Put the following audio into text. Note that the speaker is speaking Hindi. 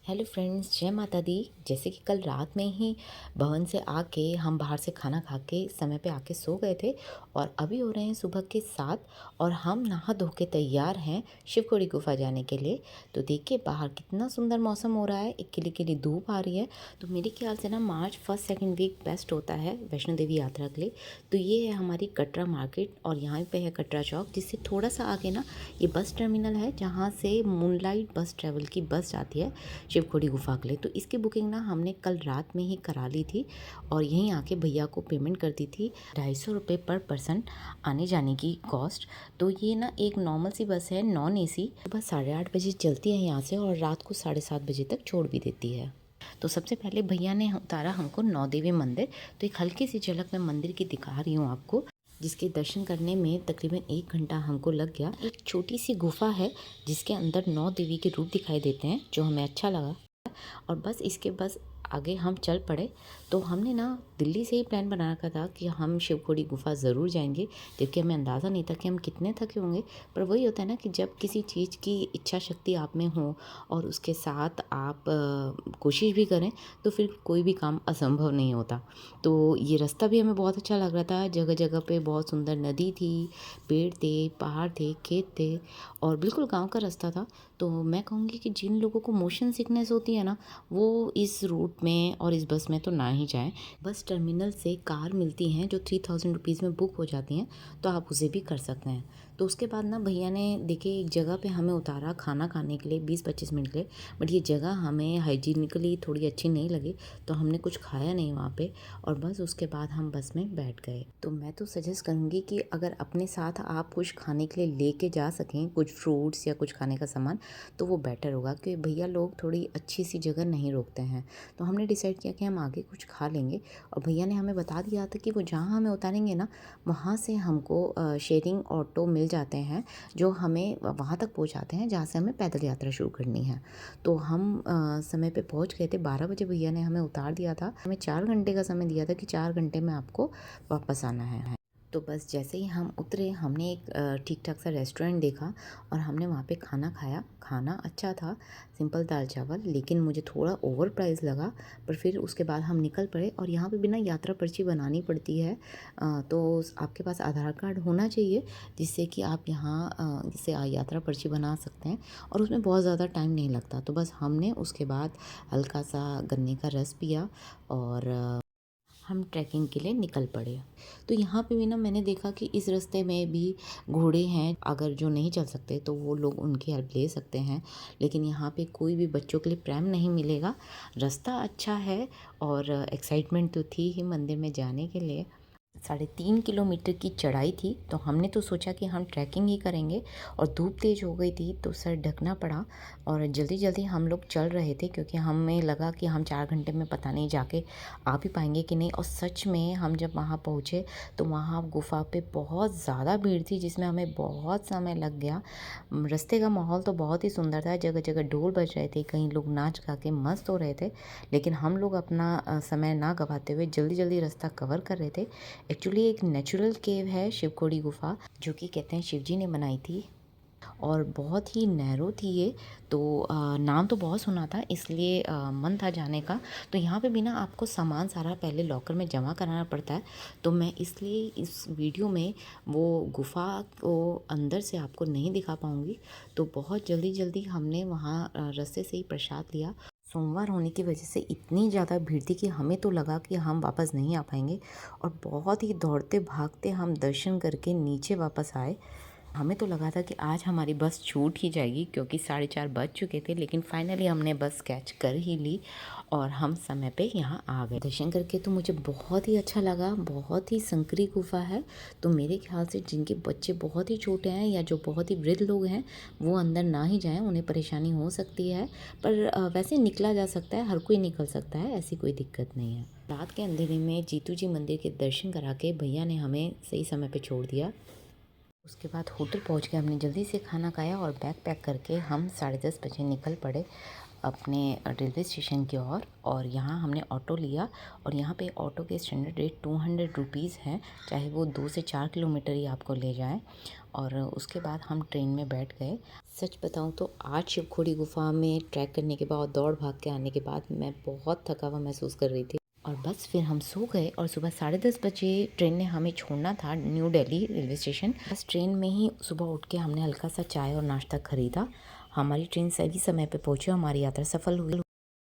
हेलो फ्रेंड्स, जय माता दी। जैसे कि कल रात में ही भवन से आके हम बाहर से खाना खा के समय पे आके सो गए थे और अभी हो रहे हैं सुबह के 7 और हम नहा धो के तैयार हैं शिवखोड़ी गुफा जाने के लिए। तो देखिए बाहर कितना सुंदर मौसम हो रहा है, एक खिली खिली धूप आ रही है। तो मेरे ख्याल से ना March first second week best होता है वैष्णो देवी यात्रा के लिए। तो ये है हमारी कटरा मार्केट और यहाँ पे है कटरा चौक, जिससे थोड़ा सा आगे ना ये बस टर्मिनल है जहाँ से मूनलाइट बस ट्रेवल की बस जाती है शिवखोड़ी गुफा के लिए। तो इसकी बुकिंग ना हमने कल रात में ही करा ली थी और यहीं आके भैया को पेमेंट कर दी थी 250 रुपये पर पर्सन आने जाने की कॉस्ट। तो ये ना एक नॉर्मल सी बस है, नॉन एसी। सुबह 8:30 बजे चलती है यहाँ से और रात को 7:30 बजे तक छोड़ भी देती है। तो सबसे पहले भैया ने उतारा हमको नौ देवी मंदिर। तो एक हल्की सी झलक मैं मंदिर की दिखा रही हूँ आपको, जिसके दर्शन करने में तकरीबन 1 घंटा हमको लग गया। एक छोटी सी गुफा है जिसके अंदर 9 देवी के रूप दिखाई देते हैं, जो हमें अच्छा लगा। और बस आगे हम चल पड़े। तो हमने ना दिल्ली से ही प्लान बना रखा था कि हम शिवखोड़ी गुफा ज़रूर जाएंगे, जबकि हमें अंदाज़ा नहीं था कि हम कितने थके होंगे। पर वही होता है ना कि जब किसी चीज़ की इच्छा शक्ति आप में हो और उसके साथ आप कोशिश भी करें तो फिर कोई भी काम असंभव नहीं होता। तो ये रास्ता भी हमें बहुत अच्छा लग रहा था, जगह जगह पे बहुत सुंदर नदी थी, पेड़ थे, पहाड़ थे, खेत थे और बिल्कुल गांव का रास्ता था। तो मैं कहूँगी कि जिन लोगों को मोशन सिकनेस होती है ना, वो इस रूट में और इस बस में तो ना ही जाएं। बस टर्मिनल से कार मिलती हैं जो 3000 रुपीज़ में बुक हो जाती हैं, तो आप उसे भी कर सकते हैं। तो उसके बाद ना भैया ने देखिए एक जगह पे हमें उतारा खाना खाने के लिए 20-25 मिनट के लिए। बट ये जगह हमें हाइजीनिकली थोड़ी अच्छी नहीं लगी, तो हमने कुछ खाया नहीं वहाँ पे और बस उसके बाद हम बस में बैठ गए। तो मैं तो सजेस्ट करूँगी कि अगर अपने साथ आप कुछ खाने के लिए लेके जा सकें, कुछ फ्रूट्स या कुछ खाने का सामान, तो वो बेटर होगा, क्योंकि भैया लोग थोड़ी अच्छी सी जगह नहीं रोकते हैं। तो हमने डिसाइड किया कि हम आगे कुछ खा लेंगे और भैया ने हमें बता दिया था कि वो जहाँ हमें उतारेंगे ना, वहाँ से हमको शेयरिंग ऑटो मिल जाते हैं जो हमें वहाँ तक पहुँचाते हैं जहाँ से हमें पैदल यात्रा शुरू करनी है। तो हम समय पे पहुँच गए थे। 12 बजे भैया ने हमें उतार दिया था। हमें 4 घंटे का समय दिया था कि 4 घंटे में आपको वापस आना है। तो बस जैसे ही हम उतरे, हमने एक ठीक ठाक सा रेस्टोरेंट देखा और हमने वहाँ पे खाना खाया। खाना अच्छा था, सिंपल दाल चावल, लेकिन मुझे थोड़ा ओवर प्राइस लगा। पर फिर उसके बाद हम निकल पड़े और यहाँ पे बिना यात्रा पर्ची बनानी पड़ती है। तो आपके पास आधार कार्ड होना चाहिए, जिससे कि आप यहाँ जिससे यात्रा पर्ची बना सकते हैं और उसमें बहुत ज़्यादा टाइम नहीं लगता। तो बस हमने उसके बाद हल्का सा गन्ने का रस पिया और हम ट्रैकिंग के लिए निकल पड़े। तो यहाँ पे भी ना मैंने देखा कि इस रास्ते में भी घोड़े हैं, अगर जो नहीं चल सकते तो वो लोग उनकी हेल्प ले सकते हैं। लेकिन यहाँ पे कोई भी बच्चों के लिए प्रैम नहीं मिलेगा। रास्ता अच्छा है और एक्साइटमेंट तो थी ही मंदिर में जाने के लिए। 3.5 किलोमीटर की चढ़ाई थी, तो हमने तो सोचा कि हम ट्रैकिंग ही करेंगे और धूप तेज़ हो गई थी तो सर ढकना पड़ा और जल्दी जल्दी हम लोग चल रहे थे, क्योंकि हमें लगा कि हम 4 घंटे में पता नहीं जाके आ भी पाएंगे कि नहीं। और सच में हम जब वहाँ पहुँचे तो वहाँ गुफा पे बहुत ज़्यादा भीड़ थी, जिसमें हमें बहुत समय लग गया। रास्ते का माहौल तो बहुत ही सुंदर था, जगह जगह ढोल बज रहे थे, कहीं लोग नाच गा के मस्त हो रहे थे। लेकिन हम लोग अपना समय ना गवाते हुए जल्दी जल्दी रास्ता कवर कर रहे थे। एक्चुअली एक नेचुरल केव है शिवखोड़ी गुफा, जो कि कहते हैं शिव जी ने बनाई थी और बहुत ही नैरो थी ये। तो नाम तो बहुत सुना था, इसलिए मन था जाने का। तो यहाँ पे भी ना आपको सामान सारा पहले लॉकर में जमा कराना पड़ता है। तो मैं इसलिए इस वीडियो में वो गुफा को अंदर से आपको नहीं दिखा पाऊँगी। तो बहुत जल्दी जल्दी हमने वहाँ रास्ते से ही प्रसाद लिया। सोमवार होने की वजह से इतनी ज़्यादा भीड़ थी कि हमें तो लगा कि हम वापस नहीं आ पाएंगे और बहुत ही दौड़ते भागते हम दर्शन करके नीचे वापस आए। हमें तो लगा था कि आज हमारी बस छूट ही जाएगी, क्योंकि 4:30 बज चुके थे। लेकिन फाइनली हमने बस कैच कर ही ली और हम समय पे यहाँ आ गए। दर्शन करके तो मुझे बहुत ही अच्छा लगा। बहुत ही संकरी गुफा है, तो मेरे ख्याल से जिनके बच्चे बहुत ही छोटे हैं या जो बहुत ही वृद्ध लोग हैं, वो अंदर ना ही जाएं, उन्हें परेशानी हो सकती है। पर वैसे निकला जा सकता है, हर कोई निकल सकता है, ऐसी कोई दिक्कत नहीं है। रात के अंधेरे में जीतू जी मंदिर के दर्शन करा के भैया ने हमें सही समय पे छोड़ दिया। उसके बाद होटल पहुंच के हमने जल्दी से खाना खाया और बैग पैक करके हम 10:30 बजे निकल पड़े। अपने रेलवे स्टेशन की ओर और यहाँ हमने ऑटो लिया और यहाँ पे ऑटो के स्टैंडर्ड रेट 200 रुपीज़ है, चाहे वो 2 से 4 किलोमीटर ही आपको ले जाए। और उसके बाद हम ट्रेन में बैठ गए। सच बताऊँ तो आज शिवखोड़ी गुफा में ट्रैक करने के बाद, दौड़ भाग के आने के बाद मैं बहुत थका हुआ महसूस कर रही थी और बस फिर हम सो गए और सुबह 10:30 बजे ट्रेन ने हमें छोड़ना था new Delhi railway station. Bus train में ही सुबह उठ के हमने हल्का सा चाय और नाश्ता ख़रीदा। हमारी ट्रेन सही समय पे पहुंची, हमारी यात्रा सफल हुई।